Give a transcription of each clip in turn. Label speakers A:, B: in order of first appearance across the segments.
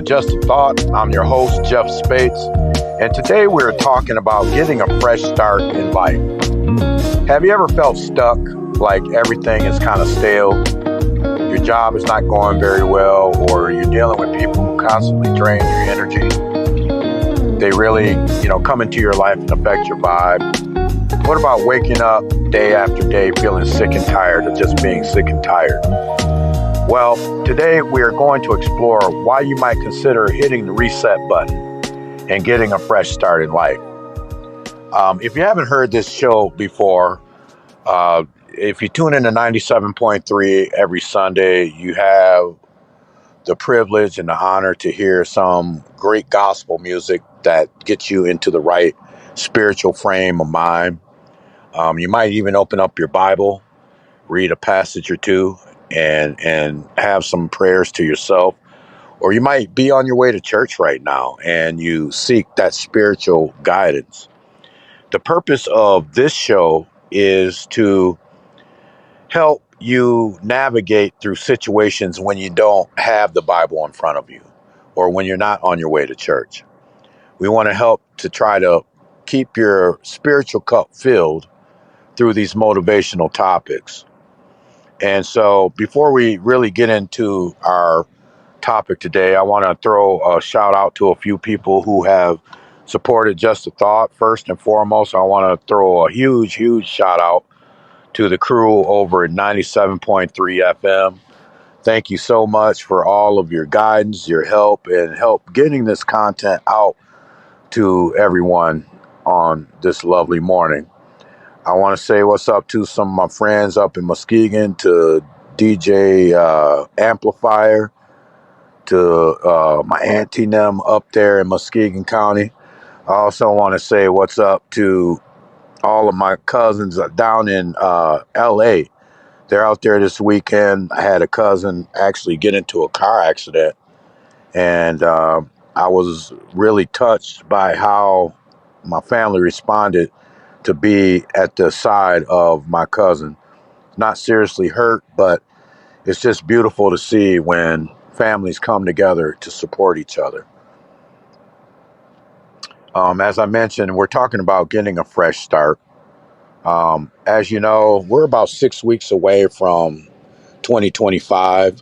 A: Just a Thought. I'm your host, Jeff Spates, and today we're talking about getting a fresh start in life. Have you ever felt stuck, like everything is kind of stale? Your job is not going very well, or you're dealing with people who constantly drain your energy. They really, come into your life and affect your vibe. What about waking up day after day feeling sick and tired of just being sick and tired? Well, today we are going to explore why you might consider hitting the reset button and getting a fresh start in life. If you haven't heard this show before, if you tune in to 97.3 every Sunday, you have the privilege and the honor to hear some great gospel music that gets you into the right spiritual frame of mind. You might even open up your Bible, read a passage or two, and have some prayers to yourself. Or you might be on your way to church right now and you seek that spiritual guidance. The purpose of this show is to help you navigate through situations when you don't have the Bible in front of you or when you're not on your way to church. We want to help to try to keep your spiritual cup filled through these motivational topics. And so before we really get into our topic today, I want to throw a shout out to a few people who have supported Just a Thought. First and foremost, I want to throw a huge shout out to the crew over at 97.3 FM. Thank you so much for all of your guidance, your help, and help getting this content out to everyone on this lovely morning. I want to say what's up to some of my friends up in Muskegon, to DJ Amplifier, to my auntie and them up there in Muskegon County. I also want to say what's up to all of my cousins down in LA. They're out there this weekend. I had a cousin actually get into a car accident, and I was really touched by how my family responded to be at the side of my cousin. Not seriously hurt, but it's just beautiful to see when families come together to support each other. As I mentioned, we're talking about getting a fresh start. As you know, we're about 6 weeks away from 2025.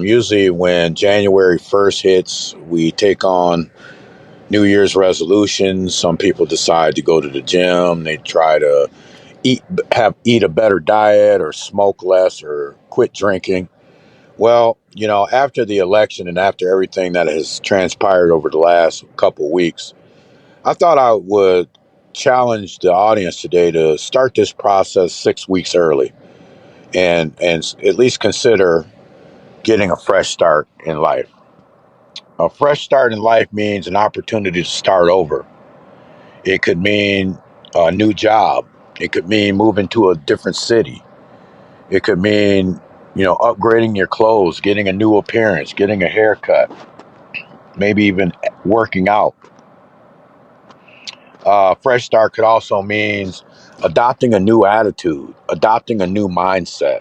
A: Usually when January 1st hits, we take on New Year's resolutions. Some people decide to go to the gym. They try to eat a better diet or smoke less or quit drinking. Well, after the election and after everything that has transpired over the last couple weeks, I thought I would challenge the audience today to start this process 6 weeks early and at least consider getting a fresh start in life. A fresh start in life means an opportunity to start over. It could mean a new job. It could mean moving to a different city. It could mean, upgrading your clothes, getting a new appearance, getting a haircut, maybe even working out. Fresh start could also mean adopting a new attitude, adopting a new mindset.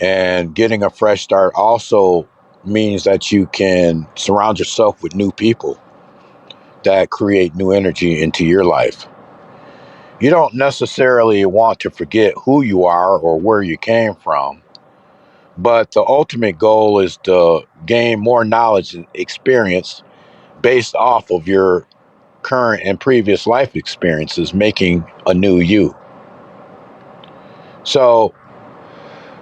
A: And getting a fresh start also means that you can surround yourself with new people that create new energy into your life. You don't necessarily want to forget who you are or where you came from, but the ultimate goal is to gain more knowledge and experience based off of your current and previous life experiences, making a new you. So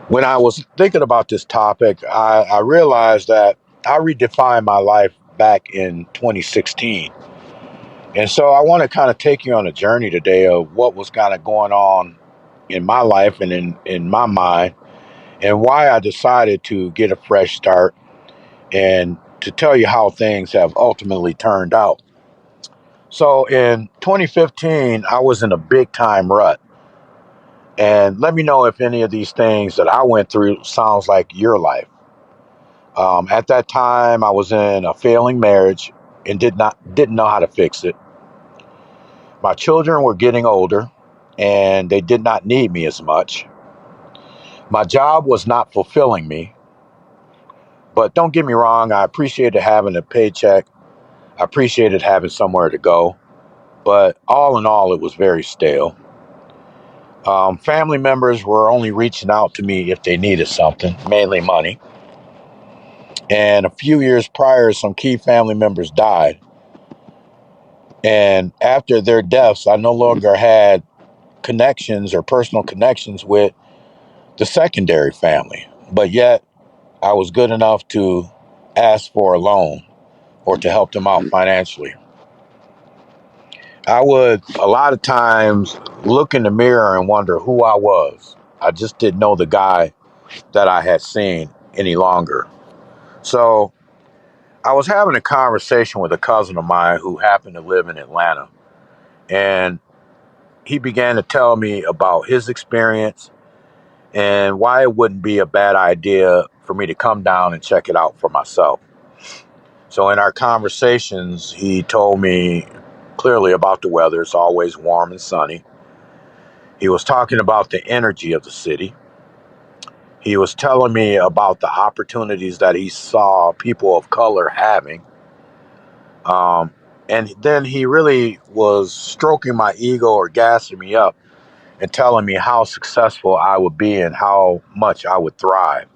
A: when I was thinking about this topic, I realized that I redefined my life back in 2016. And so I want to kind of take you on a journey today of what was kind of going on in my life and in my mind, and why I decided to get a fresh start and to tell you how things have ultimately turned out. So in 2015, I was in a big time rut. And let me know if any of these things that I went through sounds like your life. At that time, I was in a failing marriage and didn't know how to fix it. My children were getting older and they did not need me as much. My job was not fulfilling me. But don't get me wrong, I appreciated having a paycheck. I appreciated having somewhere to go. But all in all, it was very stale. Family members were only reaching out to me if they needed something, mainly money. And a few years prior, some key family members died. And after their deaths, I no longer had connections or personal connections with the secondary family. But yet, I was good enough to ask for a loan or to help them out financially. I would a lot of times look in the mirror and wonder who I was. I just didn't know the guy that I had seen any longer. So I was having a conversation with a cousin of mine who happened to live in Atlanta. And he began to tell me about his experience and why it wouldn't be a bad idea for me to come down and check it out for myself. So in our conversations, he told me clearly about the weather. It's always warm and sunny. He was talking about the energy of the city. He was telling me about the opportunities that he saw people of color having. Um, and then he really was stroking my ego or gassing me up and telling me how successful I would be and how much I would thrive.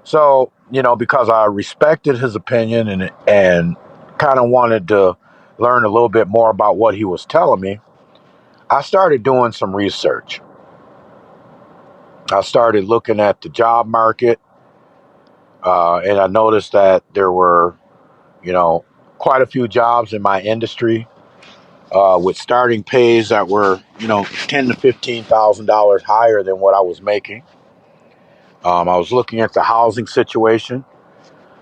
A: So, because I respected his opinion and kind of wanted to learn a little bit more about what he was telling me, I started doing some research. I started looking at the job market, and I noticed that there were, you know, quite a few jobs in my industry with starting pays that were, ten to $15,000 higher than what I was making. I was looking at the housing situation.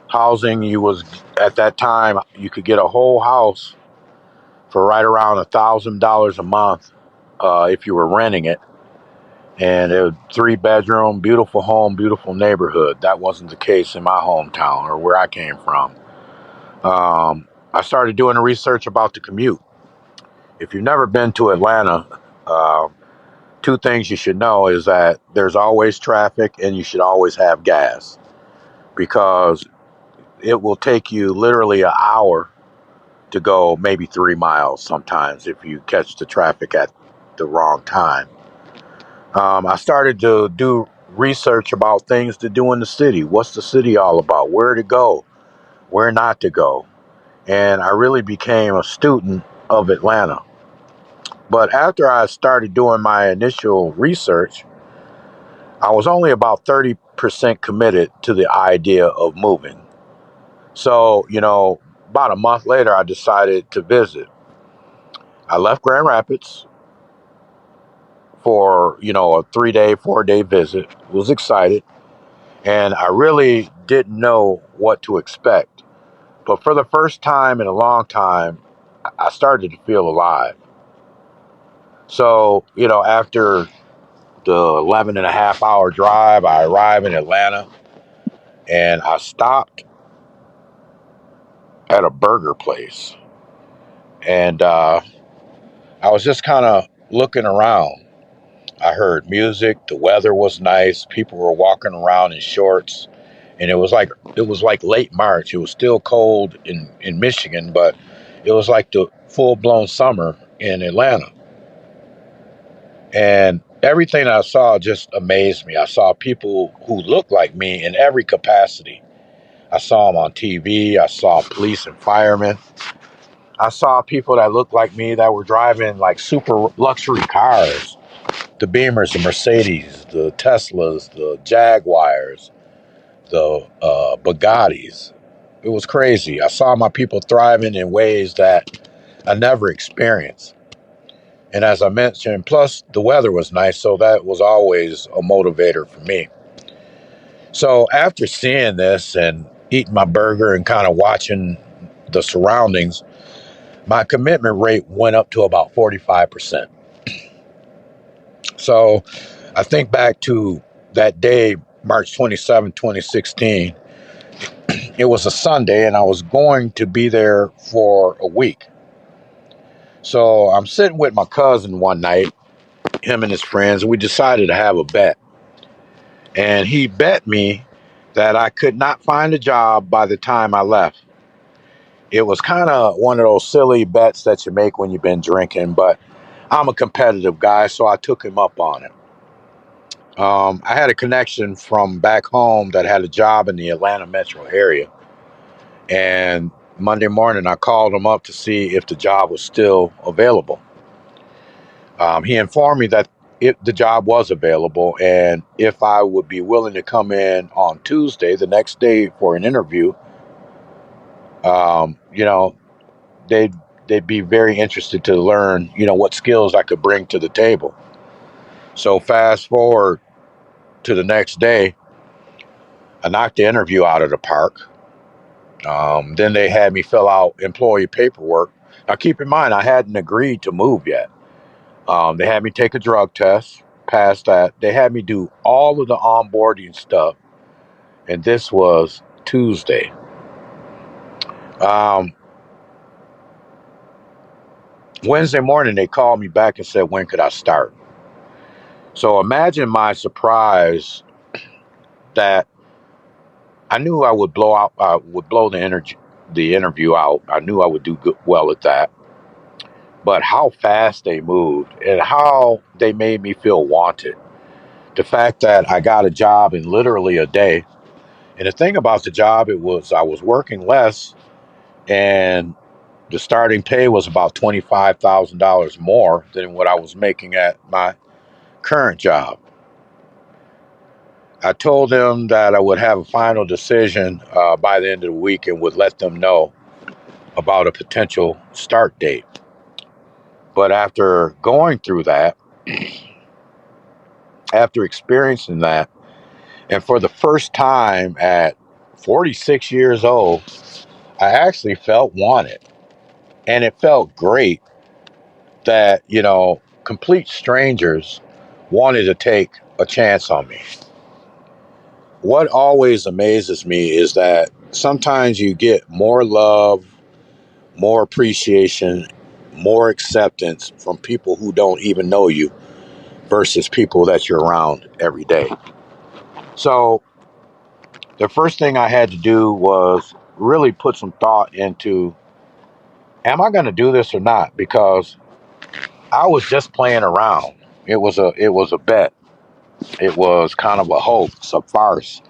A: Housing, you was at that time you could get a whole house for right around $1,000 a month if you were renting it, and it was 3 bedroom, beautiful home, beautiful neighborhood. That wasn't the case in my hometown or where I came from. I started doing the research about the commute. If you've never been to Atlanta, uh, two things you should know is that there's always traffic and you should always have gas because it will take you literally an hour to go maybe 3 miles sometimes if you catch the traffic at the wrong time. I started to do research about things to do in the city. What's the city all about? Where to go? Where not to go? And I really became a student of Atlanta. But after I started doing my initial research, I was only about 30% committed to the idea of moving. So, about a month later, I decided to visit. I left Grand Rapids for, a 3 day, 4 day visit. Was excited. And I really didn't know what to expect. But for the first time in a long time, I started to feel alive. So, after the 11 and a half hour drive, I arrived in Atlanta and I stopped at a burger place. And I was just kind of looking around. I heard music, the weather was nice, people were walking around in shorts, and it was like late March. It was still cold in Michigan, but it was like the full blown summer in Atlanta. And everything I saw just amazed me. I saw people who looked like me in every capacity. I saw them on TV. I saw police and firemen. I saw people that looked like me that were driving like super luxury cars, the Beamers, the Mercedes, the Teslas, the Jaguars, the Bugattis. It was crazy. I saw my people thriving in ways that I never experienced. And as I mentioned, plus the weather was nice, so that was always a motivator for me. So after seeing this and eating my burger and kind of watching the surroundings, my commitment rate went up to about 45%. So I think back to that day, March 27, 2016. It was a Sunday and I was going to be there for a week. So I'm sitting with my cousin one night, him and his friends, and we decided to have a bet. And he bet me that I could not find a job by the time I left. It was kind of one of those silly bets that you make when you've been drinking, but I'm a competitive guy, so I took him up on it. I had a connection from back home that had a job in the Atlanta metro area. And Monday morning, I called him up to see if the job was still available. He informed me that the job was available and if I would be willing to come in on Tuesday, the next day, for an interview, you know, they'd they'd be very interested to learn, what skills I could bring to the table. So fast forward to the next day, I knocked the interview out of the park. Then they had me fill out employee paperwork. Now, keep in mind, I hadn't agreed to move yet. They had me take a drug test, pass that. They had me do all of the onboarding stuff, and this was Tuesday. Um, Wednesday morning, they called me back and said, when could I start? So imagine my surprise that I knew I would blow the interview out. I knew I would do well at that. But how fast they moved and how they made me feel wanted. The fact that I got a job in literally a day. And the thing about the job, I was working less and the starting pay was about $25,000 more than what I was making at my current job. I told them that I would have a final decision by the end of the week and would let them know about a potential start date. But after going through that, after experiencing that, and for the first time at 46 years old, I actually felt wanted. And it felt great that, complete strangers wanted to take a chance on me. What always amazes me is that sometimes you get more love, more appreciation, more acceptance from people who don't even know you versus people that you're around every day. So the first thing I had to do was really put some thought into, am I going to do this or not? Because I was just playing around. It was a bet. It was kind of a hoax, a farce.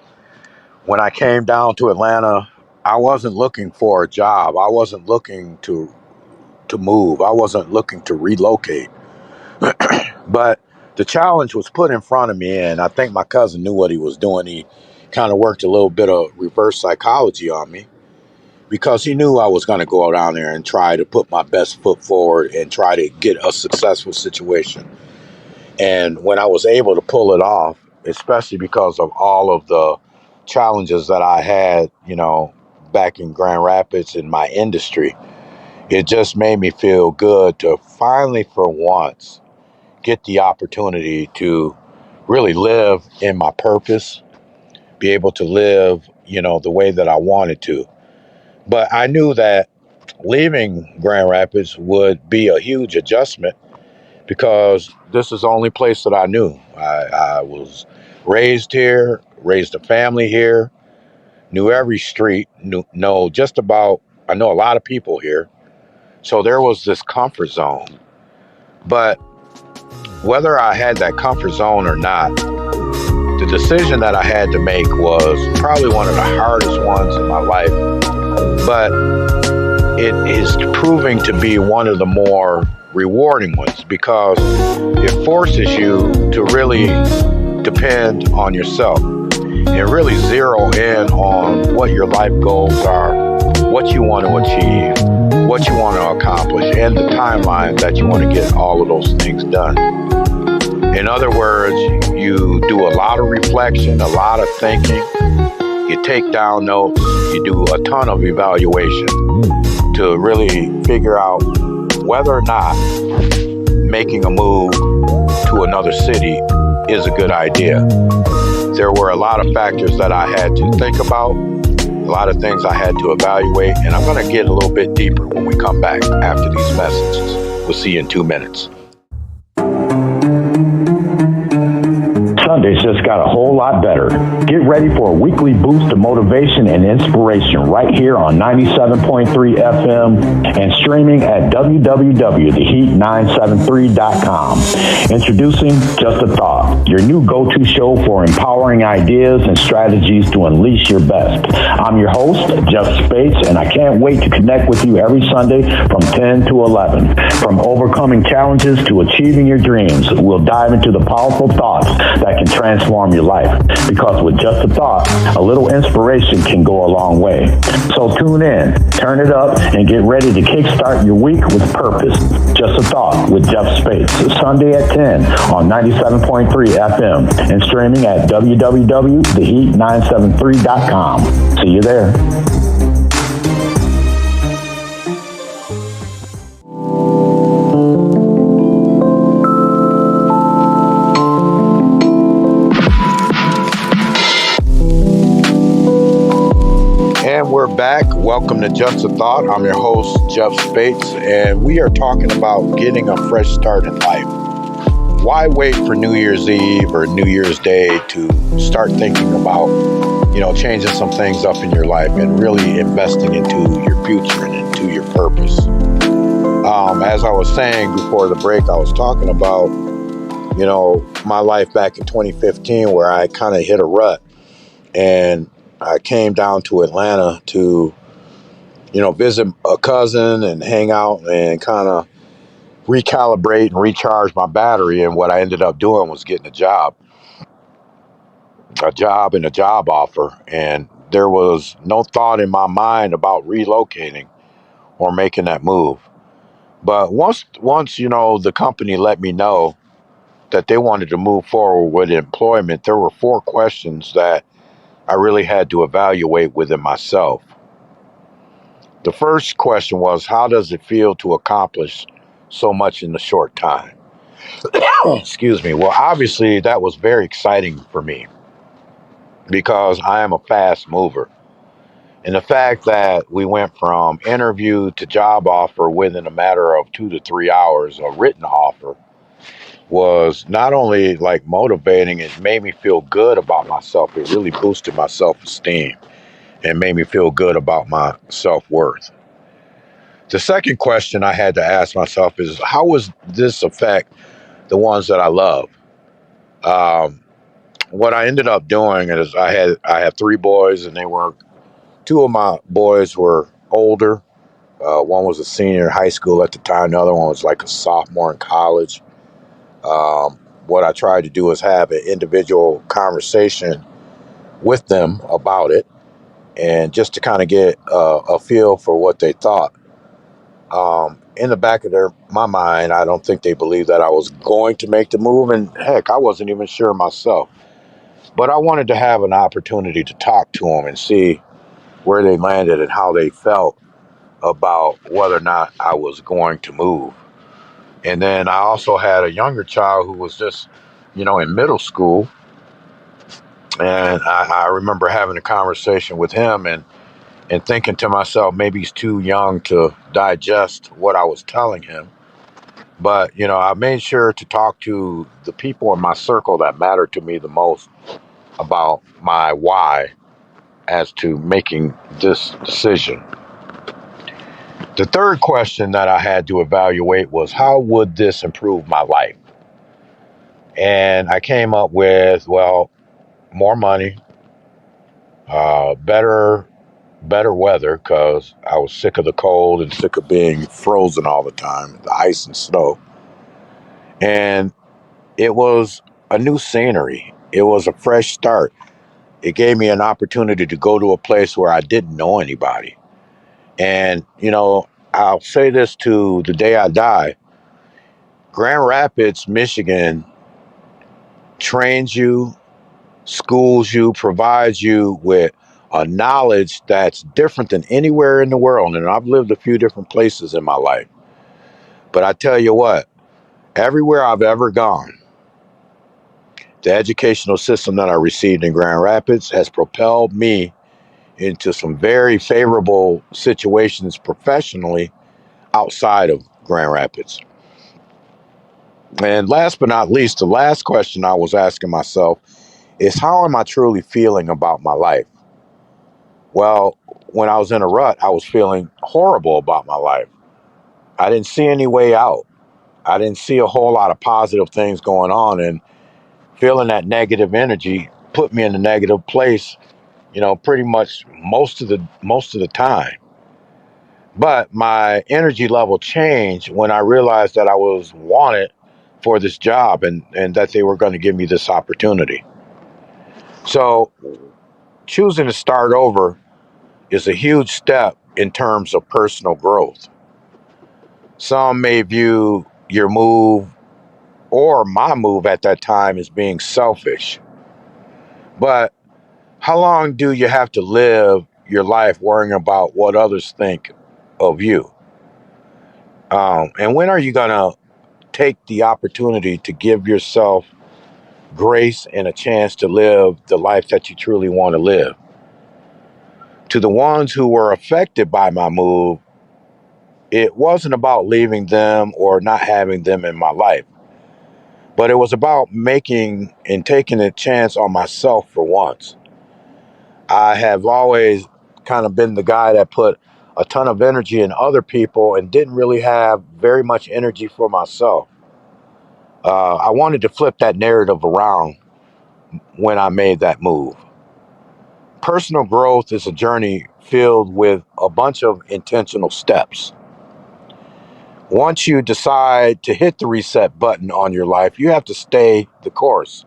A: When I came down to Atlanta, I wasn't looking for a job. I wasn't looking to move. I wasn't looking to relocate. But the challenge was put in front of me, and I think my cousin knew what he was doing. He kind of worked a little bit of reverse psychology on me because he knew I was going to go down there and try to put my best foot forward and try to get a successful situation. And when I was able to pull it off, especially because of all of the challenges that I had, back in Grand Rapids in my industry, it just made me feel good to finally, for once, get the opportunity to really live in my purpose, be able to live, the way that I wanted to. But I knew that leaving Grand Rapids would be a huge adjustment because this is the only place that I knew. I was raised here, raised a family here, knew every street, I know a lot of people here. So there was this comfort zone. But whether I had that comfort zone or not, the decision that I had to make was probably one of the hardest ones in my life. But it is proving to be one of the more rewarding ones because it forces you to really depend on yourself and really zero in on what your life goals are, what you want to achieve, what you want to accomplish, and the timeline that you want to get all of those things done. In other words, you do a lot of reflection, a lot of thinking, you take down notes, you do a ton of evaluation to really figure out whether or not making a move to another city is a good idea. There were a lot of factors that I had to think about, a lot of things I had to evaluate, and I'm going to get a little bit deeper when we come back after these messages. We'll see you in 2 minutes.
B: Mondays just got a whole lot better. Get ready for a weekly boost of motivation and inspiration right here on 97.3 FM and streaming at www.theheat973.com. Introducing Just a Thought, your new go-to show for empowering ideas and strategies to unleash your best. I'm your host, Jeff Spates, and I can't wait to connect with you every Sunday from 10 to 11. From overcoming challenges to achieving your dreams, we'll dive into the powerful thoughts that can transform your life. Because with just a thought, a little inspiration can go a long way. So tune in, turn it up, and get ready to kickstart your week with purpose. Just a Thought with Jeff Spates, Sunday at 10 on 97.3 FM and streaming at www.theheat973.com. See you there.
A: And we're back. Welcome to Just a Thought. I'm your host, Jeff Spates, and we are talking about getting a fresh start in life. Why wait for New Year's Eve or New Year's Day to start thinking about, changing some things up in your life and really investing into your future and into your purpose? As I was saying before the break, I was talking about, my life back in 2015 where I kind of hit a rut, and I came down to Atlanta to, visit a cousin and hang out and kind of recalibrate and recharge my battery. And what I ended up doing was getting a job and a job offer. And there was no thought in my mind about relocating or making that move. But once, the company let me know that they wanted to move forward with employment, there were 4 questions that I really had to evaluate within myself. The first question was, how does it feel to accomplish so much in a short time? Excuse me. Well, obviously, that was very exciting for me because I am a fast mover. And the fact that we went from interview to job offer within a matter of 2 to 3 hours, a written offer, was not only like motivating, it made me feel good about myself. It really boosted my self-esteem and made me feel good about my self-worth. The second question I had to ask myself is, how would this affect the ones that I love? What I ended up doing is I have 3 boys, and 2 of my boys were older. One was a senior in high school at the time. The other one was like a sophomore in college. What I tried to do was have an individual conversation with them about it, and just to kind of get a feel for what they thought. In the back of my mind, I don't think they believed that I was going to make the move, and heck, I wasn't even sure myself. But I wanted to have an opportunity to talk to them and see where they landed and how they felt about whether or not I was going to move. And then I also had a younger child who was just, in middle school. And I remember having a conversation with him and thinking to myself, maybe he's too young to digest what I was telling him. But, I made sure to talk to the people in my circle that mattered to me the most about my why as to making this decision. The third question that I had to evaluate was, how would this improve my life? And I came up with, well, more money, better weather, because I was sick of the cold and sick of being frozen all the time, the ice and snow. And it was a new scenery. It was a fresh start. It gave me an opportunity to go to a place where I didn't know anybody. And, I'll say this to the day I die. Grand Rapids, Michigan trains you, schools you, provides you with a knowledge that's different than anywhere in the world. And I've lived a few different places in my life. But I tell you what, everywhere I've ever gone, the educational system that I received in Grand Rapids has propelled me into some very favorable situations professionally outside of Grand Rapids. And last but not least, the last question I was asking myself is, how am I truly feeling about my life? Well, when I was in a rut, I was feeling horrible about my life. I didn't see any way out. I didn't see a whole lot of positive things going on, and feeling that negative energy put me in a negative place, pretty much most of the time. But my energy level changed when I realized that I was wanted for this job, and that they were going to give me this opportunity. So choosing to start over is a huge step in terms of personal growth. Some may view your move or my move at that time as being selfish. But how long do you have to live your life worrying about what others think of you? And when are you going to take the opportunity to give yourself grace and a chance to live the life that you truly want to live? To the ones who were affected by my move, it wasn't about leaving them or not having them in my life, but it was about making and taking a chance on myself for once. I have always kind of been the guy that put a ton of energy in other people and didn't really have very much energy for myself. I wanted to flip that narrative around when I made that move. Personal growth is a journey filled with a bunch of intentional steps. Once you decide to hit the reset button on your life, you have to stay the course.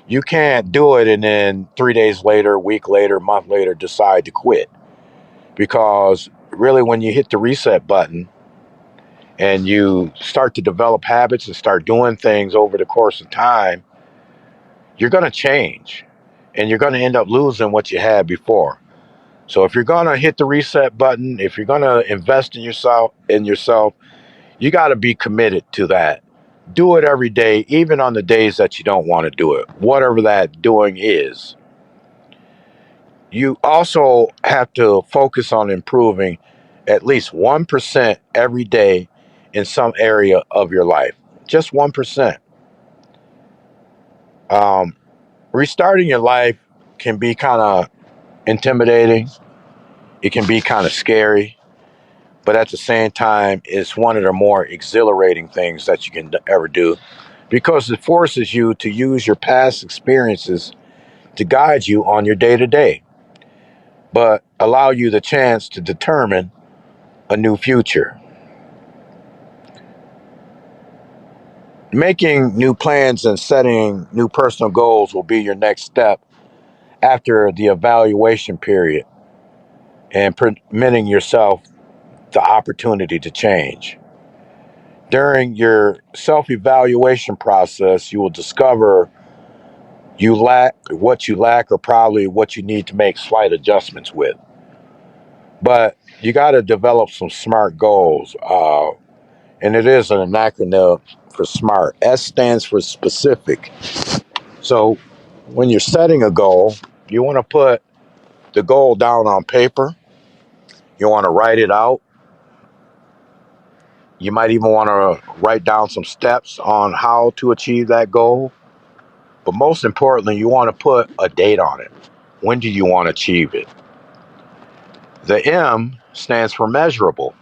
A: You can't do it and then 3 days later, a week later, a month later, decide to quit. Because really, when you hit the reset button and you start to develop habits and start doing things over the course of time, you're going to change and you're going to end up losing what you had before. So if you're going to hit the reset button, if you're going to invest in yourself, you got to be committed to that. Do it every day, even on the days that you don't want to do it, whatever that doing is. You also have to focus on improving at least 1% every day in some area of your life. Just 1%. Um, Restarting your life can be kind of intimidating. It can be kind of scary, but at the same time, it's one of the more exhilarating things that you can ever do, because it forces you to use your past experiences to guide you on your day to day, but allow you the chance to determine a new future. Making new plans and setting new personal goals will be your next step after the evaluation period and permitting yourself the opportunity to change. During your self evaluation process, you will discover you lack, or probably what you need to make slight adjustments with. But you got to develop some SMART goals. And it is an acronym for SMART. S stands for specific. So when you're setting a goal, you want to put the goal down on paper. You want to write it out. You might even want to write down some steps on how to achieve that goal. But most importantly, you want to put a date on it. When do you want to achieve it? The M stands for measurable.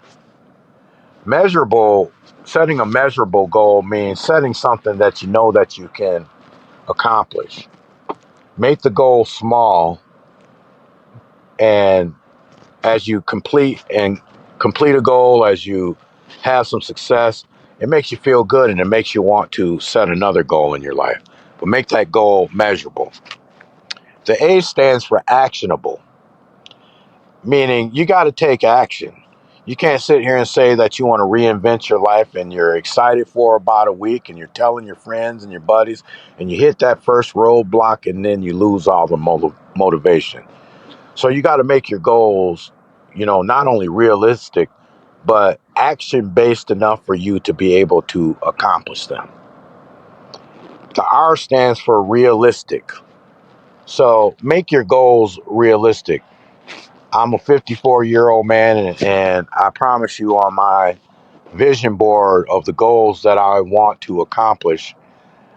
A: Measurable, setting a measurable goal means setting something that you know that you can accomplish. Make the goal small, and as you complete a goal, as you have some success, it makes you feel good and it makes you want to set another goal in your life. But make that goal measurable. The A stands for actionable, meaning you got to take action. You can't sit here and say that you want to reinvent your life and you're excited for about a week and you're telling your friends and your buddies and you hit that first roadblock and then you lose all the motivation. So you got to make your goals, not only realistic, but action based enough for you to be able to accomplish them. The R stands for realistic. So make your goals realistic. I'm a 54-year-old man, and I promise you on my vision board of the goals that I want to accomplish,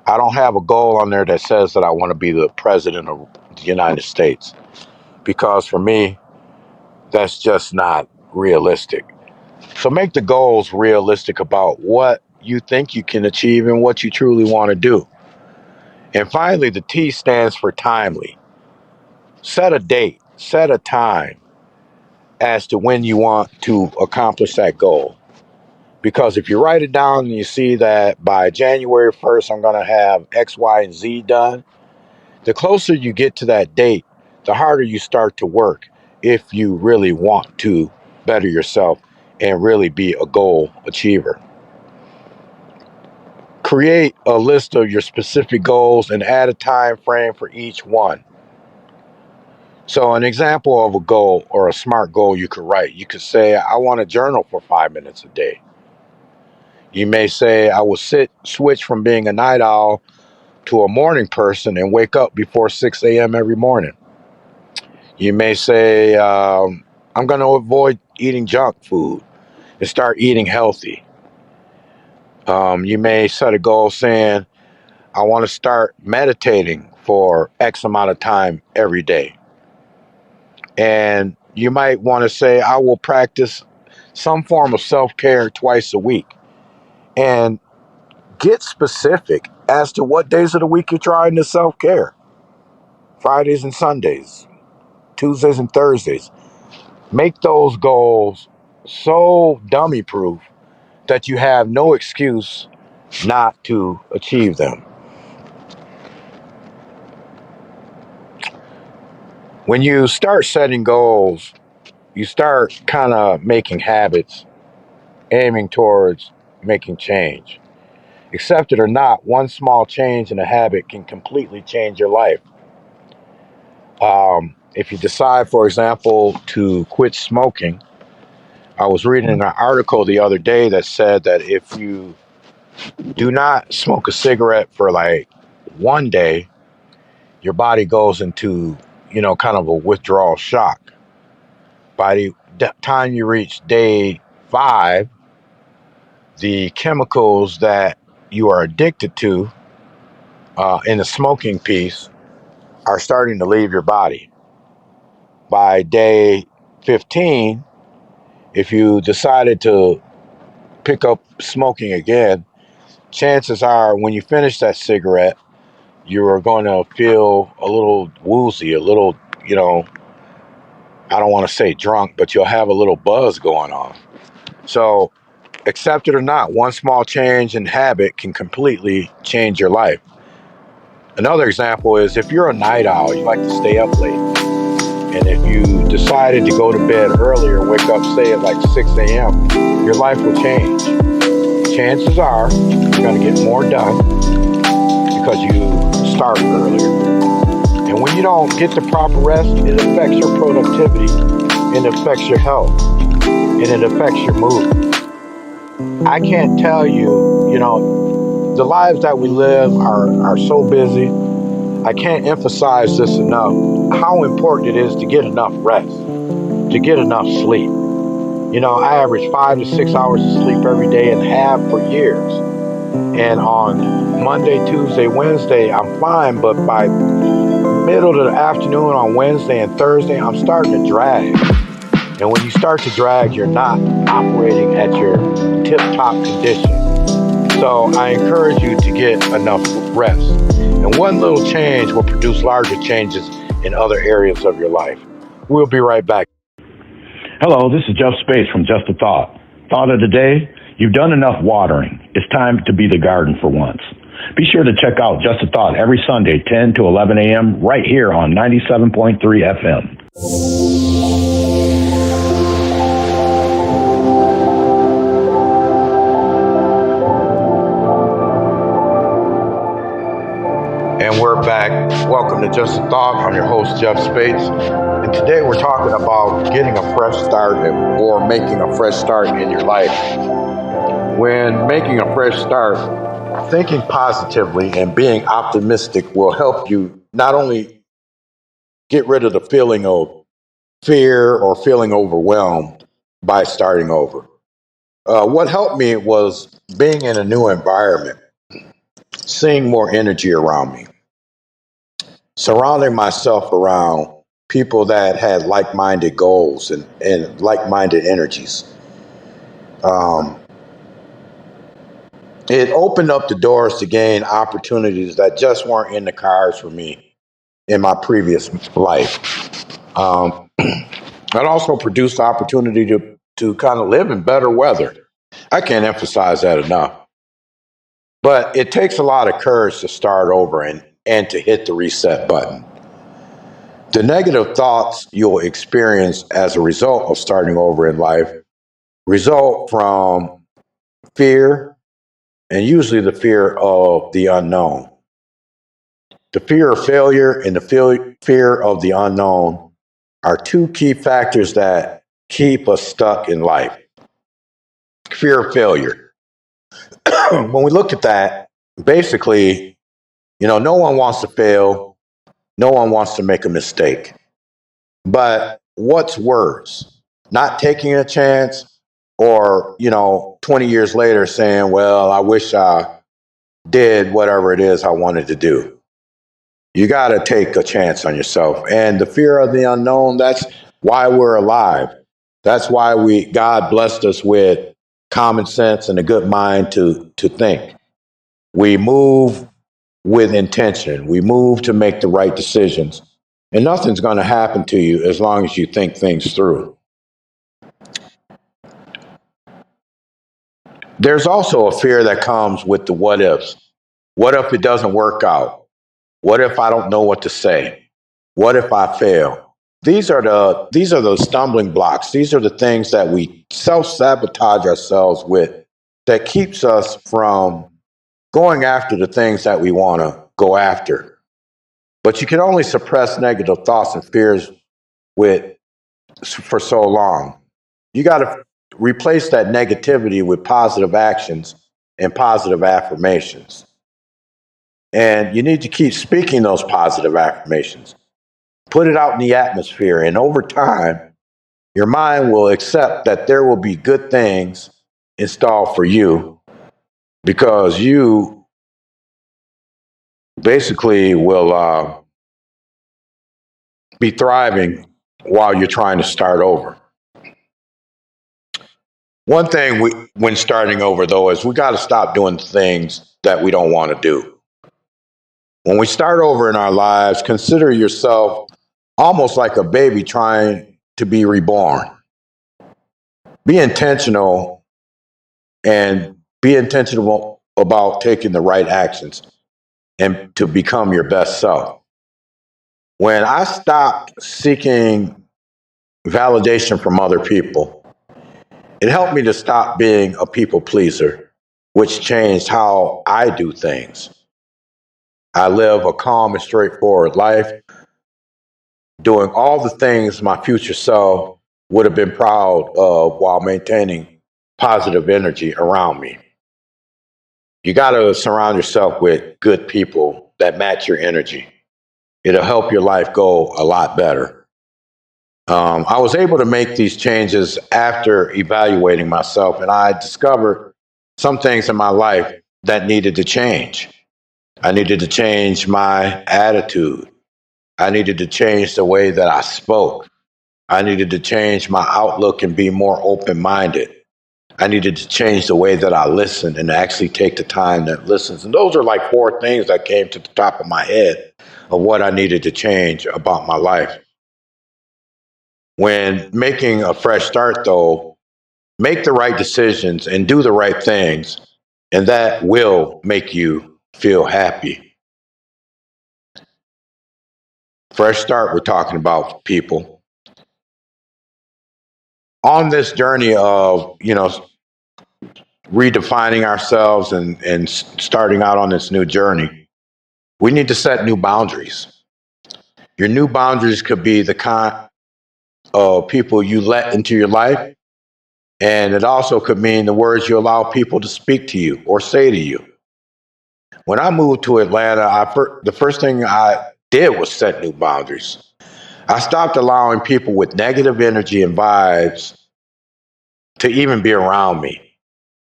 A: I don't have a goal on there that says that I want to be the president of the United States, because for me, that's just not realistic. So make the goals realistic about what you think you can achieve and what you truly want to do. And finally, the T stands for timely. Set a date, set a time as to when you want to accomplish that goal. Because if you write it down and you see that by January 1st, I'm going to have X, Y, and Z done, the closer you get to that date, the harder you start to work if you really want to better yourself and really be a goal achiever. Create a list of your specific goals and add a time frame for each one. So an example of a goal or a SMART goal you could write, you could say, I want to journal for 5 minutes a day. You may say, I will switch from being a night owl to a morning person and wake up before 6 a.m. every morning. You may say, I'm going to avoid eating junk food and start eating healthy. You may set a goal saying, I want to start meditating for X amount of time every day. And you might want to say, I will practice some form of self-care twice a week. And get specific as to what days of the week you're trying to self-care. Fridays and Sundays, Tuesdays and Thursdays. Make those goals so dummy proof that you have no excuse not to achieve them. When you start setting goals, you start kind of making habits, aiming towards making change. Accept it or not, one small change in a habit can completely change your life. If you decide, for example, to quit smoking, I was reading an article the other day that said that if you do not smoke a cigarette for like one day, your body goes into, kind of a withdrawal shock. By the time you reach day 5, the chemicals that you are addicted to in the smoking piece are starting to leave your body. By day 15, if you decided to pick up smoking again, chances are when you finish that cigarette, you are going to feel a little woozy, a little, I don't want to say drunk, but you'll have a little buzz going on. So, accept it or not, one small change in habit can completely change your life. Another example is if you're a night owl, you like to stay up late. And if you decided to go to bed earlier, wake up, say at like 6 a.m., your life will change. Chances are you're going to get more done because you start earlier. And when you don't get the proper rest, it affects your productivity, it affects your health, and it affects your mood. I can't tell you, the lives that we live are so busy. I can't emphasize this enough, how important it is to get enough rest, to get enough sleep. I average 5 to 6 hours of sleep every day and have for years. And on Monday, Tuesday, Wednesday, I'm fine, but by middle of the afternoon on Wednesday and Thursday, I'm starting to drag. And when you start to drag, you're not operating at your tip-top condition. So I encourage you to get enough rest. And one little change will produce larger changes in other areas of your life. We'll be right back.
B: Hello, this is Jeff Spates from Just a Thought. Thought of the day? You've done enough watering. It's time to be the garden for once. Be sure to check out Just a Thought every Sunday, 10 to 11 a.m., right here on 97.3 FM.
A: And we're back. Welcome to Just a Thought. I'm your host, Jeff Spates. And today we're talking about getting a fresh start or making a fresh start in your life. When making a fresh start, thinking positively and being optimistic will help you not only get rid of the feeling of fear or feeling overwhelmed by starting over, What helped me was being in a new environment, seeing more energy around me, surrounding myself around people that had like-minded goals and like-minded energies. Um, it opened up the doors to gain opportunities that just weren't in the cards for me in my previous life. It also produced opportunity to kind of live in better weather. I can't emphasize that enough. But it takes a lot of courage to start over and to hit the reset button. The negative thoughts you'll experience as a result of starting over in life result from fear, and usually the fear of the unknown. The fear of failure and the fear of the unknown are two key factors that keep us stuck in life. Fear of failure. When we look at that, basically, no one wants to fail, no one wants to make a mistake. But what's worse? Not taking a chance or, 20 years later saying, well, I wish I did whatever it is I wanted to do. You got to take a chance on yourself. And the fear of the unknown, that's why we're alive. That's why God blessed us with common sense and a good mind to think. We move with intention. We move to make the right decisions. And nothing's going to happen to you as long as you think things through. There's also a fear that comes with the what ifs. What if it doesn't work out? What if I don't know what to say? What if I fail? These are the stumbling blocks. These are the things that we self-sabotage ourselves with that keeps us from going after the things that we want to go after. But you can only suppress negative thoughts and fears for so long. You got to replace that negativity with positive actions and positive affirmations. And you need to keep speaking those positive affirmations. Put it out in the atmosphere. And over time, your mind will accept that there will be good things installed for you because you basically will be thriving while you're trying to start over. One thing when starting over, though, is we got to stop doing things that we don't want to do. When we start over in our lives, consider yourself almost like a baby trying to be reborn. Be intentional and be intentional about taking the right actions and to become your best self. When I stopped seeking validation from other people, it helped me to stop being a people pleaser, which changed how I do things. I live a calm and straightforward life, doing all the things my future self would have been proud of while maintaining positive energy around me. You got to surround yourself with good people that match your energy. It'll help your life go a lot better. I was able to make these changes after evaluating myself, and I discovered some things in my life that needed to change. I needed to change my attitude. I needed to change the way that I spoke. I needed to change my outlook and be more open minded. I needed to change the way that I listen and actually take the time that listens. And those are like four things that came to the top of my head of what I needed to change about my life. When making a fresh start, though, make the right decisions and do the right things, and that will make you feel happy. Fresh start, we're talking about people. On this journey of, redefining ourselves and starting out on this new journey, we need to set new boundaries. Your new boundaries could be the kind of people you let into your life, and it also could mean the words you allow people to speak to you or say to you. When I moved to Atlanta, the first thing I did was set new boundaries. I stopped allowing people with negative energy and vibes to even be around me.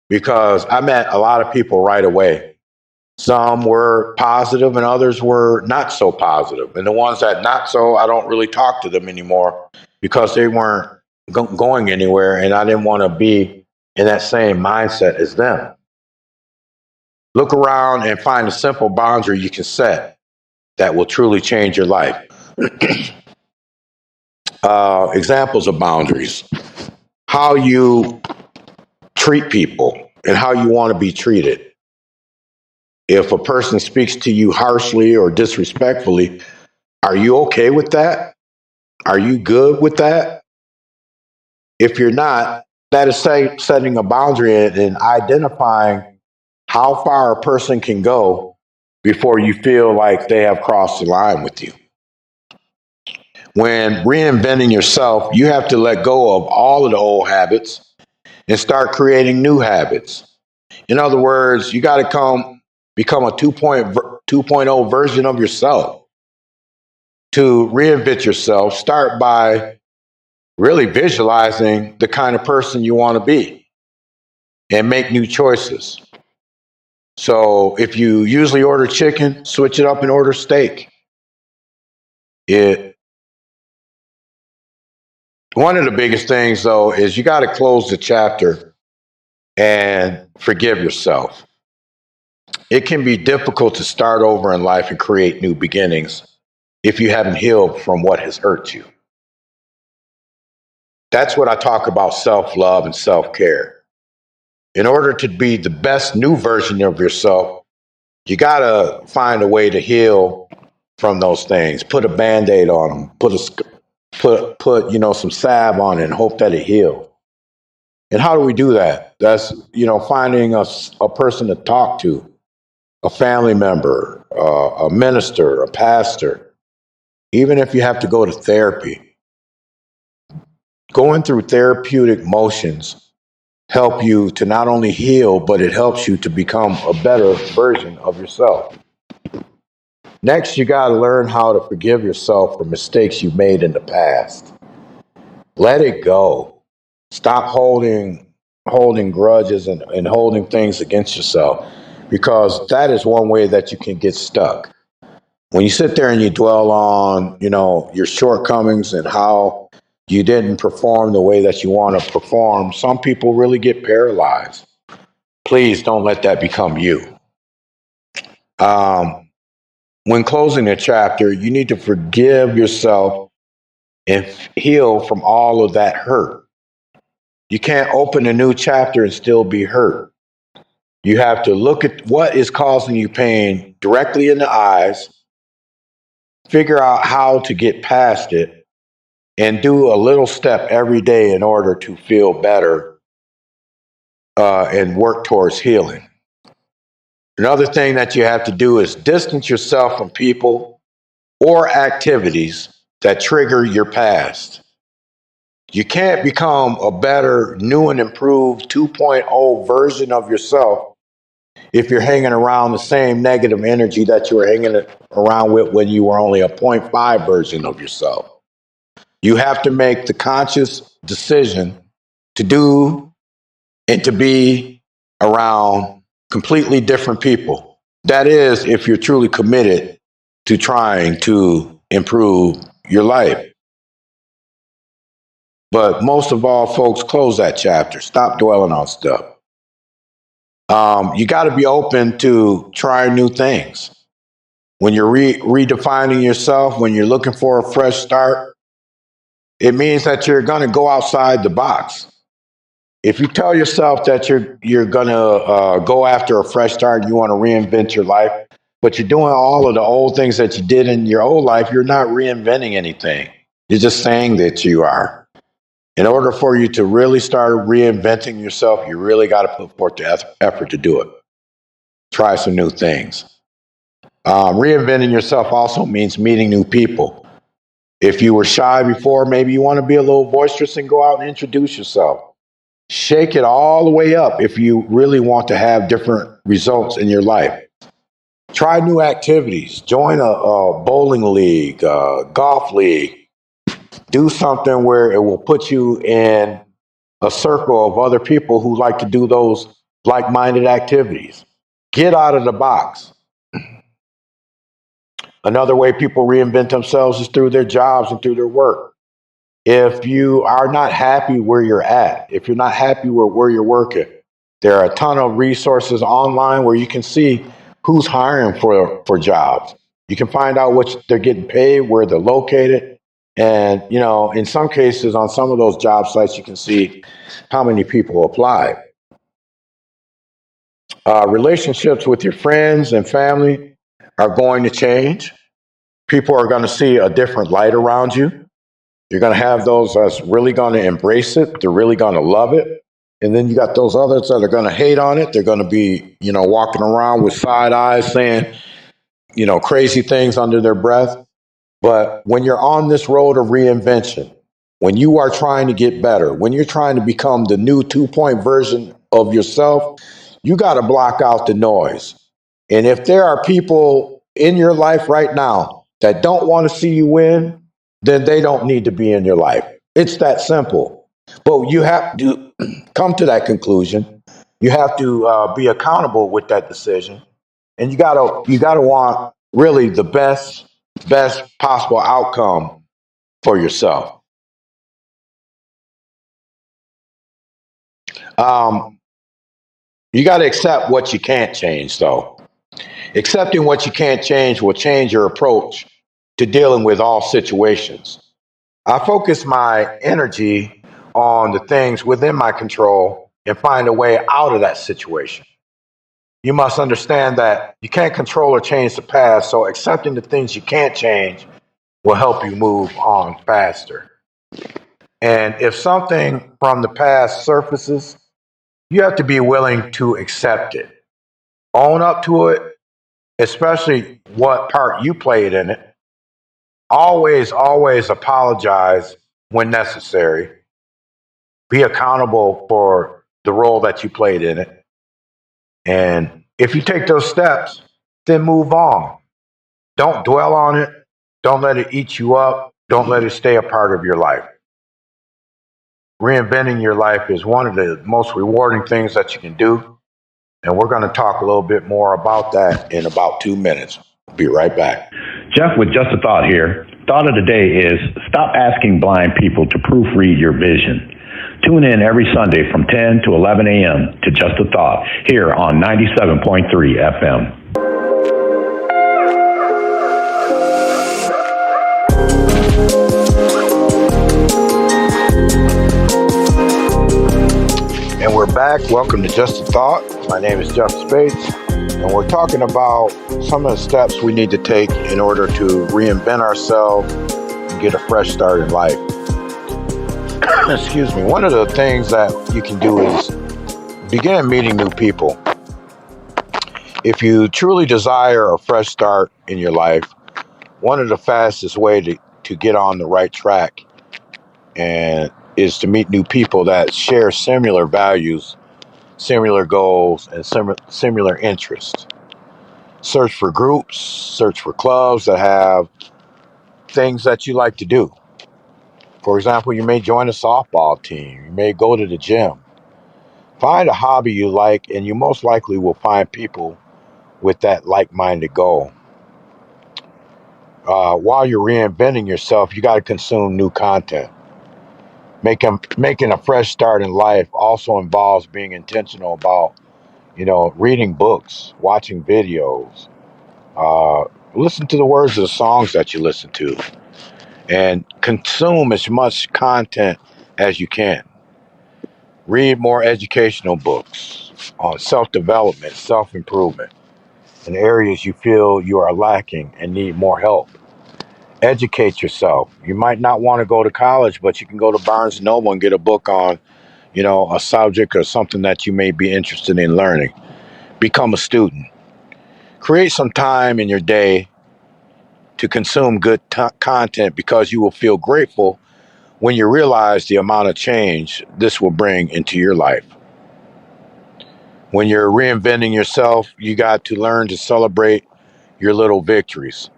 A: because I met a lot of people right away. Some were positive and others were not so positive. And the ones that not so, I don't really talk to them anymore because they weren't going anywhere and I didn't want to be in that same mindset as them. Look around and find a simple boundary you can set that will truly change your life. Examples of boundaries: how you treat people and how you want to be treated. If a person speaks to you harshly or disrespectfully, are you okay with that? Are you good with that? If you're not, that is setting a boundary and identifying how far a person can go before you feel like they have crossed the line with you. When reinventing yourself, you have to let go of all of the old habits and start creating new habits. In other words, you got to become a 2.0 version of yourself. To reinvent yourself, start by really visualizing the kind of person you want to be and make new choices. So if you usually order chicken, switch it up and order steak. One of the biggest things, though, is you got to close the chapter and forgive yourself. It can be difficult to start over in life and create new beginnings if you haven't healed from what has hurt you. That's what I talk about: self-love and self-care. In order to be the best new version of yourself, you got to find a way to heal from those things. Put a Band-Aid on them. Put some salve on it and hope that it heals. And how do we do that? That's finding a person to talk to, a family member, a minister, a pastor. Even if you have to go to therapy, going through therapeutic motions help you to not only heal, but it helps you to become a better version of yourself. Next, you got to learn how to forgive yourself for mistakes you made in the past. Let it go. Stop holding grudges and holding things against yourself, because that is one way that you can get stuck. When you sit there and you dwell on, your shortcomings and how you didn't perform the way that you want to perform, some people really get paralyzed. Please don't let that become you. When closing a chapter, you need to forgive yourself and heal from all of that hurt. You can't open a new chapter and still be hurt. You have to look at what is causing you pain directly in the eyes, figure out how to get past it, and do a little step every day in order to feel better and work towards healing. Another thing that you have to do is distance yourself from people or activities that trigger your past. You can't become a better, new and improved 2.0 version of yourself if you're hanging around the same negative energy that you were hanging around with when you were only a 0.5 version of yourself. You have to make the conscious decision to do and to be around completely different people. That is, if you're truly committed to trying to improve your life. But most of all, folks, close that chapter. Stop dwelling on stuff. You got to be open to trying new things. When you're redefining yourself, when you're looking for a fresh start, it means that you're going to go outside the box. If you tell yourself that you're going to go after a fresh start, you want to reinvent your life, but you're doing all of the old things that you did in your old life, you're not reinventing anything. You're just saying that you are. In order for you to really start reinventing yourself, you really got to put forth the effort to do it. Try some new things. Reinventing yourself also means meeting new people. If you were shy before, maybe you want to be a little boisterous and go out and introduce yourself. Shake it all the way up if you really want to have different results in your life. Try new activities. Join a bowling league, golf league. Do something where it will put you in a circle of other people who like to do those like-minded activities. Get out of the box. Another way people reinvent themselves is through their jobs and through their work. If you are not happy where you're at, if you're not happy with where you're working, there are a ton of resources online where you can see who's hiring for jobs. You can find out what they're getting paid, where they're located. And, in some cases, on some of those job sites, you can see how many people applied. Relationships with your friends and family are going to change. People are going to see a different light around you. You're going to have those that's really going to embrace it. They're really going to love it. And then you got those others that are going to hate on it. They're going to be, walking around with side eyes saying, crazy things under their breath. But when you're on this road of reinvention, when you are trying to get better, when you're trying to become the new 2-point version of yourself, you got to block out the noise. And if there are people in your life right now that don't want to see you win, then they don't need to be in your life. It's that simple. But you have to come to that conclusion. You have to be accountable with that decision, and you gotta want really the best possible outcome for yourself. Um, you got to accept what you can't change, though. Accepting what you can't change will change your approach to dealing with all situations. I focus my energy on the things within my control and find a way out of that situation. You must understand that you can't control or change the past, so accepting the things you can't change will help you move on faster. And if something from the past surfaces, you have to be willing to accept it, own up to it, especially what part you played in it. Always apologize when necessary. Be accountable for the role that you played in it. And if you take those steps, then move on. Don't dwell on it. Don't let it eat you up. Don't let it stay a part of your life. Reinventing your life is one of the most rewarding things that you can do. And we're going to talk a little bit more about that in about 2 minutes. Be right back.
B: Jeff with Just a Thought here. Thought of the day is stop asking blind people to proofread your vision. Tune in every Sunday from 10 to 11 a.m. to Just a Thought here on 97.3 FM.
A: And we're back. Welcome to Just a Thought. My name is Jeff Spates, and we're talking about some of the steps we need to take in order to reinvent ourselves and get a fresh start in life. Excuse me. One of the things that you can do is begin meeting new people. If you truly desire a fresh start in your life, one of the fastest way to get on the right track and is to meet new people that share similar values, similar goals, and similar interests. Search for groups, search for clubs that have things that you like to do. For example, you may join a softball team, you may go to the gym. Find a hobby you like, and you most likely will find people with that like-minded goal. While you're reinventing yourself, you got to consume new content. Making a fresh start in life also involves being intentional about, reading books, watching videos, listen to the words of the songs that you listen to, and consume as much content as you can. Read more educational books on self-development, self-improvement, in areas you feel you are lacking and need more help. Educate yourself. You might not want to go to college, but you can go to Barnes and Noble and get a book on, a subject or something that you may be interested in learning. Become a student. Create some time in your day to consume good content because you will feel grateful when you realize the amount of change this will bring into your life. When you're reinventing yourself, you got to learn to celebrate your little victories.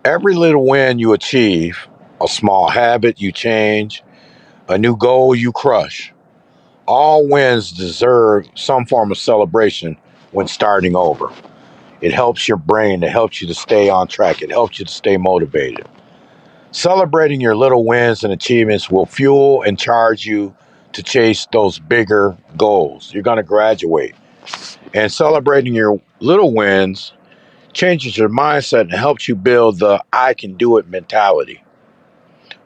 A: Every little win you achieve, a small habit you change, a new goal you crush, All wins deserve some form of celebration when starting over. It helps your brain, it helps you to stay on track, it helps you to stay motivated. Celebrating your little wins and achievements will fuel and charge you to chase those bigger goals. You're going to graduate. And celebrating your little wins changes your mindset and helps you build the I can do it mentality.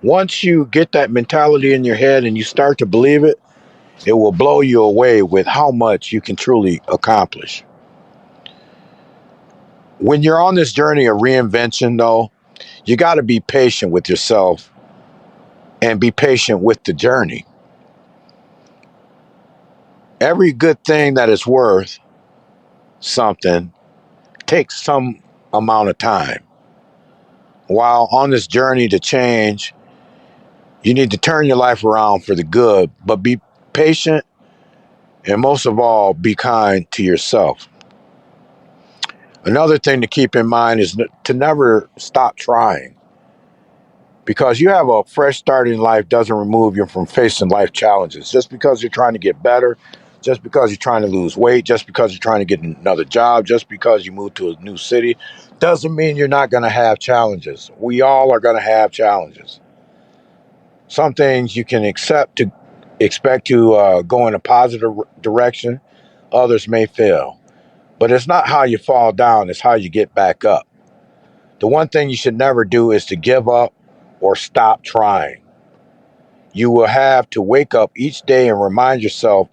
A: Once you get that mentality in your head and you start to believe it, it will blow you away with how much you can truly accomplish. When you're on this journey of reinvention, though, you got to be patient with yourself and be patient with the journey. Every good thing that is worth something takes some amount of time. While on this journey to change, you need to turn your life around for the good, but be patient and most of all, be kind to yourself. Another thing to keep in mind is to never stop trying. Because you have a fresh start in life doesn't remove you from facing life challenges. Just because you're trying to get better, just because you're trying to lose weight, just because you're trying to get another job, just because you move to a new city, doesn't mean you're not going to have challenges. We all are going to have challenges. Some things you can expect to go in a positive direction. Others may fail. But it's not how you fall down, it's how you get back up. The one thing you should never do is to give up or stop trying. You will have to wake up each day and remind yourself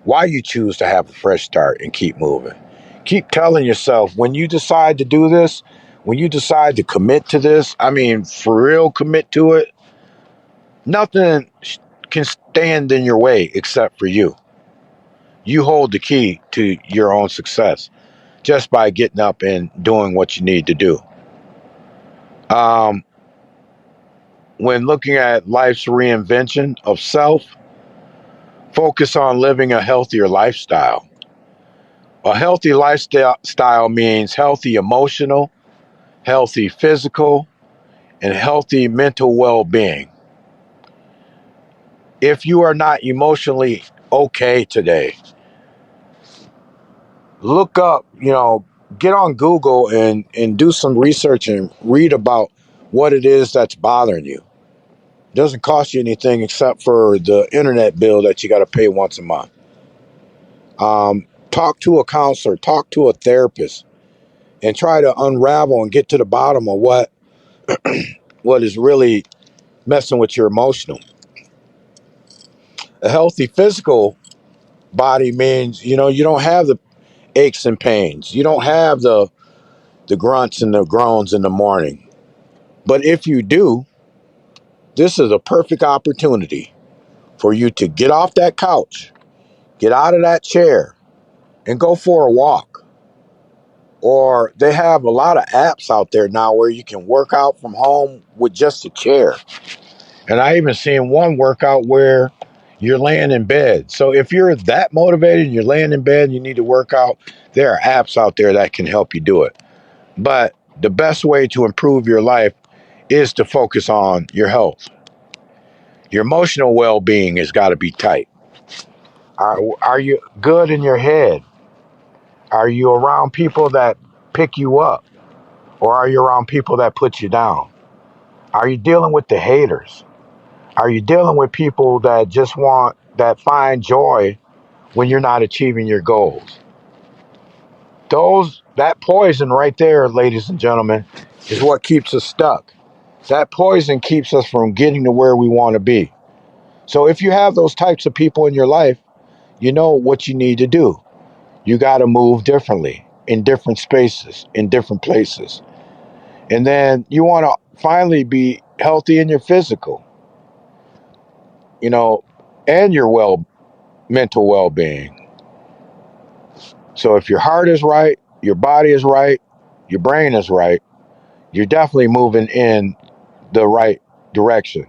A: why you choose to have a fresh start and keep moving. Keep telling yourself when you decide to do this, when you decide to commit to this, I mean, for real, commit to it, nothing can stand in your way except for you. You hold the key to your own success just by getting up and doing what you need to do. Um, when looking at life's reinvention of self, focus on living a healthier lifestyle. A healthy lifestyle means healthy emotional, healthy physical, and healthy mental well being. If you are not emotionally okay today, look up, get on Google and do some research and read about what it is that's bothering you. It doesn't cost you anything except for the internet bill that you got to pay once a month. Talk to a counselor, talk to a therapist, and try to unravel and get to the bottom of what is really messing with your emotional. A healthy physical body means, you don't have the aches and pains. You don't have the grunts and the groans in the morning. But if you do, this is a perfect opportunity for you to get off that couch, get out of that chair, and go for a walk. Or they have a lot of apps out there now where you can work out from home with just a chair. And I even seen one workout where you're laying in bed. So if you're that motivated and you're laying in bed and you need to work out, there are apps out there that can help you do it. But the best way to improve your life is to focus on your health. Your emotional well-being has got to be tight. Are you good in your head? Are you around people that pick you up? Or are you around people that put you down? Are you dealing with the haters? Are you dealing with people that find joy when you're not achieving your goals? That poison right there, ladies and gentlemen, is what keeps us stuck. That poison keeps us from getting to where we want to be. So if you have those types of people in your life, you know what you need to do. You got to move differently in different spaces, in different places. And then you want to finally be healthy in your physical, you know, and your mental well-being. So if your heart is right, your body is right, your brain is right, you're definitely moving in the right direction.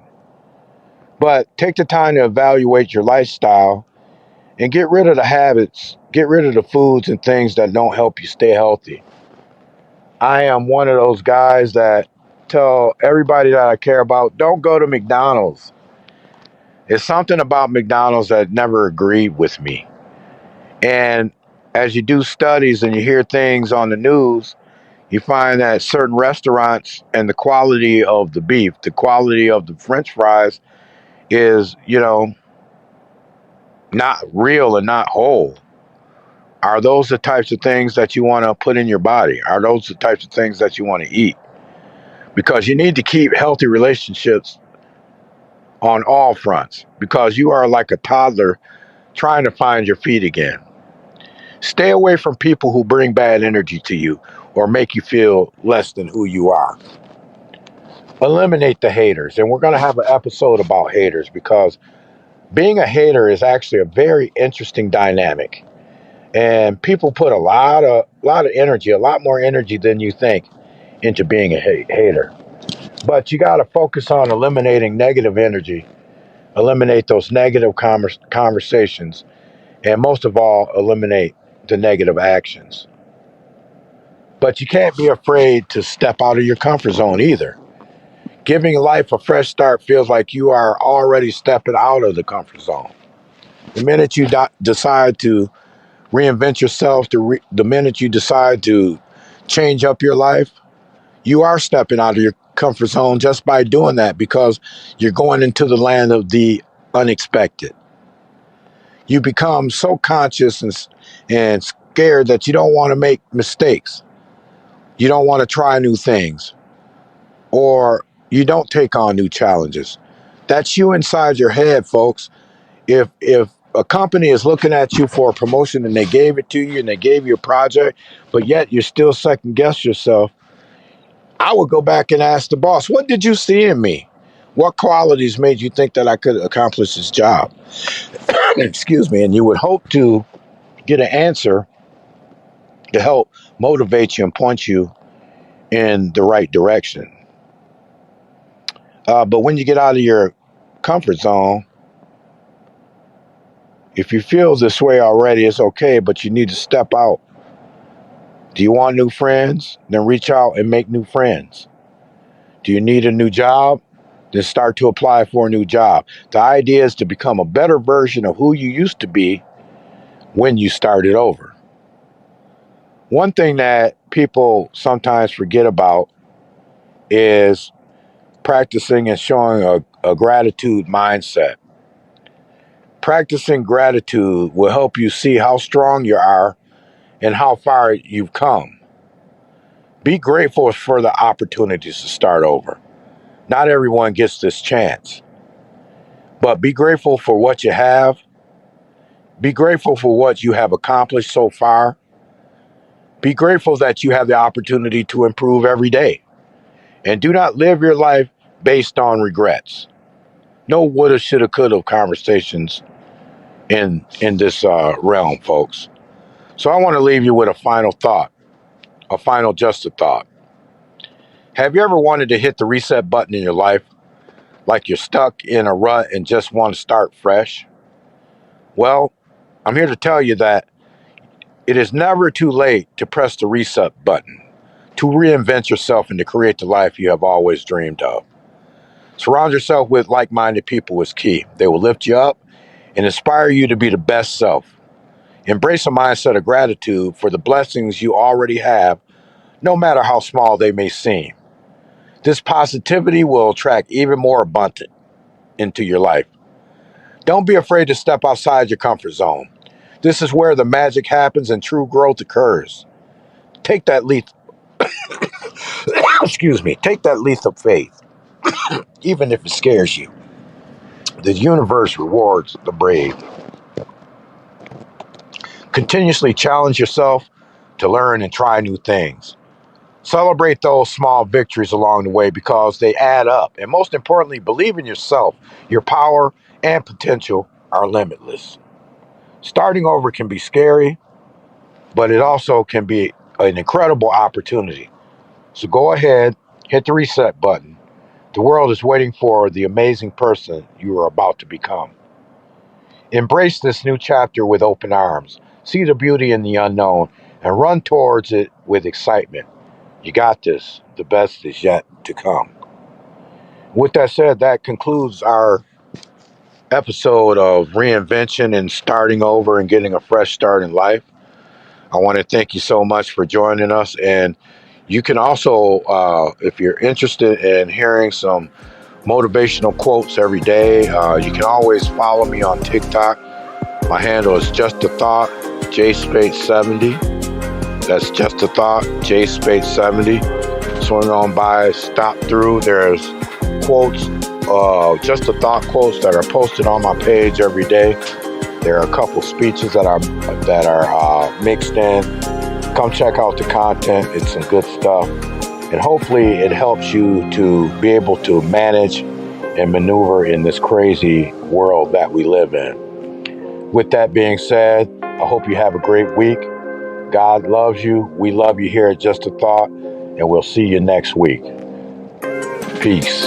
A: But take the time to evaluate your lifestyle and get rid of the habits, get rid of the foods and things that don't help you stay healthy. I am one of those guys that tell everybody that I care about, don't go to McDonald's. It's something about McDonald's that never agreed with me. And as you do studies and you hear things on the news, you find that certain restaurants and the quality of the beef, the quality of the French fries is, not real and not whole. Are those the types of things that you want to put in your body? Are those the types of things that you want to eat? Because you need to keep healthy relationships on all fronts because you are like a toddler trying to find your feet again. Stay away from people who bring bad energy to you or make you feel less than who you are. Eliminate the haters. And we're going to have an episode about haters because being a hater is actually a very interesting dynamic. And people put a lot of energy, a lot more energy than you think into being a hater. But you got to focus on eliminating negative energy, eliminate those negative conversations, and most of all, eliminate the negative actions. But you can't be afraid to step out of your comfort zone either. Giving life a fresh start feels like you are already stepping out of the comfort zone. The minute you decide to reinvent yourself, the minute you decide to change up your life, you are stepping out of your comfort zone just by doing that because you're going into the land of the unexpected. You become so conscious and scared that you don't want to make mistakes. You don't want to try new things or you don't take on new challenges. That's you inside your head, folks. If a company is looking at you for a promotion and they gave it to you and they gave you a project, but yet you still second guess yourself, I would go back and ask the boss, what did you see in me? What qualities made you think that I could accomplish this job? Excuse me. And you would hope to get an answer to help motivate you and point you in the right direction. But when you get out of your comfort zone, if you feel this way already, it's okay, but you need to step out. Do you want new friends? Then reach out and make new friends. Do you need a new job? Then start to apply for a new job. The idea is to become a better version of who you used to be when you started over. One thing that people sometimes forget about is practicing and showing a gratitude mindset. Practicing gratitude will help you see how strong you are and how far you've come. Be grateful for the opportunities to start over. Not everyone gets this chance, but be grateful for what you have. Be grateful for what you have accomplished so far. Be grateful that you have the opportunity to improve every day. And do not live your life based on regrets. No woulda, shoulda, coulda conversations in this realm, folks. So I want to leave you with a final thought, a final just a thought. Have you ever wanted to hit the reset button in your life, like you're stuck in a rut and just want to start fresh? Well, I'm here to tell you that it is never too late to press the reset button, to reinvent yourself and to create the life you have always dreamed of. Surround yourself with like-minded people is key. They will lift you up and inspire you to be the best self. Embrace a mindset of gratitude for the blessings you already have, no matter how small they may seem. This positivity will attract even more abundance into your life. Don't be afraid to step outside your comfort zone. This is where the magic happens and true growth occurs. Take that leap, excuse me, take that leap of faith, even if it scares you. The universe rewards the brave. Continuously challenge yourself to learn and try new things. Celebrate those small victories along the way because they add up. And most importantly, believe in yourself. Your power and potential are limitless. Starting over can be scary, but it also can be an incredible opportunity. So go ahead, hit the reset button. The world is waiting for the amazing person you are about to become. Embrace this new chapter with open arms. See the beauty in the unknown and run towards it with excitement. You got this. The best is yet to come. With that said, that concludes our episode of reinvention and starting over and getting a fresh start in life. I want to thank you so much for joining us. And you can also, if you're interested in hearing some motivational quotes every day, you can always follow me on TikTok. My handle is Just a Thought, JSpates70. That's Just a Thought, JSpates70. Swing on by, stop through. There's quotes, Just a Thought quotes that are posted on my page every day. There are a couple speeches that are mixed in. Come check out the content. It's some good stuff. And hopefully it helps you to be able to manage and maneuver in this crazy world that we live in. With that being said, I hope you have a great week. God loves you. We love you here at Just a Thought. And we'll see you next week. Peace.